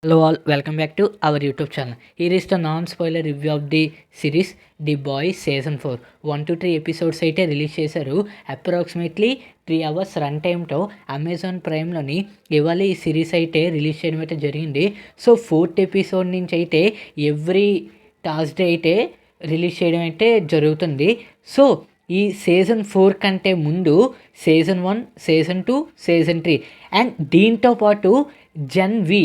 Hello all, welcome back to our YouTube channel. Here is the non-spoiler review of the series The Boys Season 4. 1 to 3 episodes అయితే release చేశారు. Approximately 3 hours run టైంతో Amazon ప్రైమ్లోని ఇవాళ ఈ series అయితే release చేయడం అయితే జరిగింది. So 4th episode నుంచి అయితే ఎవ్రీ థర్స్డే అయితే రిలీజ్ చేయడం అయితే జరుగుతుంది. సో ఈ సీజన్ 4 కంటే ముందు సీజన్ 1, సీజన్ 2, సీజన్ 3 అండ్ దీంతో పాటు జెన్ వి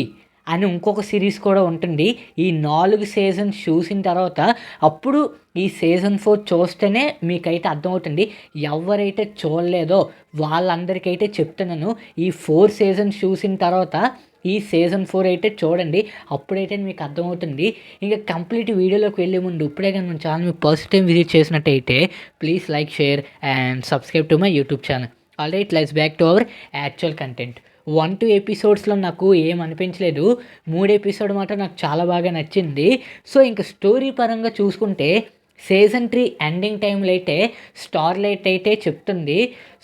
అని ఇంకొక సిరీస్ కూడా ఉంటుంది. ఈ 4 సీజన్స్ చూసిన తర్వాత అప్పుడు ఈ సీజన్ 4 చూస్తేనే మీకైతే అర్థమవుతుంది. ఎవరైతే చూడలేదో వాళ్ళందరికైతే చెప్తున్నాను, ఈ 4 సీజన్స్ చూసిన తర్వాత ఈ సీజన్ 4 అయితే చూడండి, అప్పుడైతే మీకు అర్థమవుతుంది. ఇంకా కంప్లీట్ వీడియోలోకి వెళ్ళే ముందు ఇప్పుడే కానీ మన ఛానల్ మీకు ఫస్ట్ టైం విజిట్ చేసినట్టయితే please like, share and subscribe to my YouTube channel. Alright, let's back to our actual content. 1-2 ఎపిసోడ్స్లో నాకు ఏం అనిపించలేదు. 3 ఎపిసోడ్ మాత్రం నాకు చాలా బాగా నచ్చింది. సో ఇంకా స్టోరీ పరంగా చూసుకుంటే సీజన్ 3 ఎండింగ్ టైంలో అయితే స్టార్లైట్ అయితే చెప్తుంది.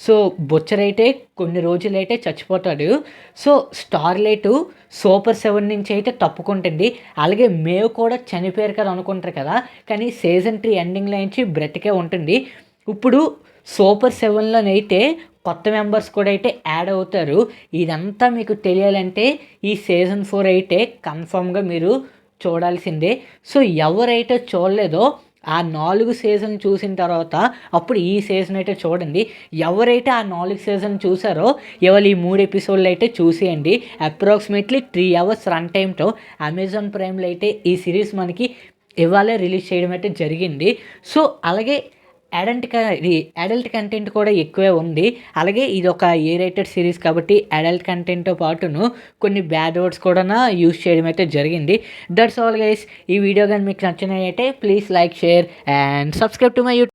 సో బుచ్చర్ అయితే కొన్ని రోజులైతే చచ్చిపోతాడు. సో స్టార్లైట్ సూపర్ 7 నుంచి అయితే తప్పుకుంటుంది. అలాగే మేవ్ కూడా చనిపోయారు కదా అనుకుంటారు కదా, కానీ సీజన్ 3 ఎండింగ్లో నుంచి బ్రతికే ఉంటుంది. ఇప్పుడు సూపర్ 7లోనైతే కొత్త మెంబర్స్ కూడా అయితే యాడ్ అవుతారు. ఇదంతా మీకు తెలియాలంటే ఈ సీజన్ 4 అయితే కన్ఫామ్గా మీరు చూడాల్సిందే. సో ఎవరైతే చూడలేదో ఆ 4 సీజన్ చూసిన తర్వాత అప్పుడు ఈ సీజన్ అయితే చూడండి. ఎవరైతే ఆ 4 సీజన్ చూసారో ఇవాళ ఈ 3 ఎపిసోడ్లు అయితే చూసేయండి. అప్రాక్సిమేట్లీ 3 అవర్స్ రన్ టైంతో అమెజాన్ ప్రైమ్లో అయితే ఈ సిరీస్ మనకి ఇవాళే రిలీజ్ చేయడం అయితే జరిగింది. సో అలాగే అడల్ట్ కంటెంట్ కూడా ఎక్కువే ఉంది. అలాగే ఇది ఒక ఏ రేటెడ్ సిరీస్ కాబట్టి అడల్ట్ కంటెంట్తో పాటును కొన్ని బ్యాడ్ వర్డ్స్ కూడా యూజ్ చేయడం అయితే జరిగింది. That's all guys. ఈ వీడియో కానీ మీకు నచ్చినట్టయితే please like, share and subscribe to my YouTube.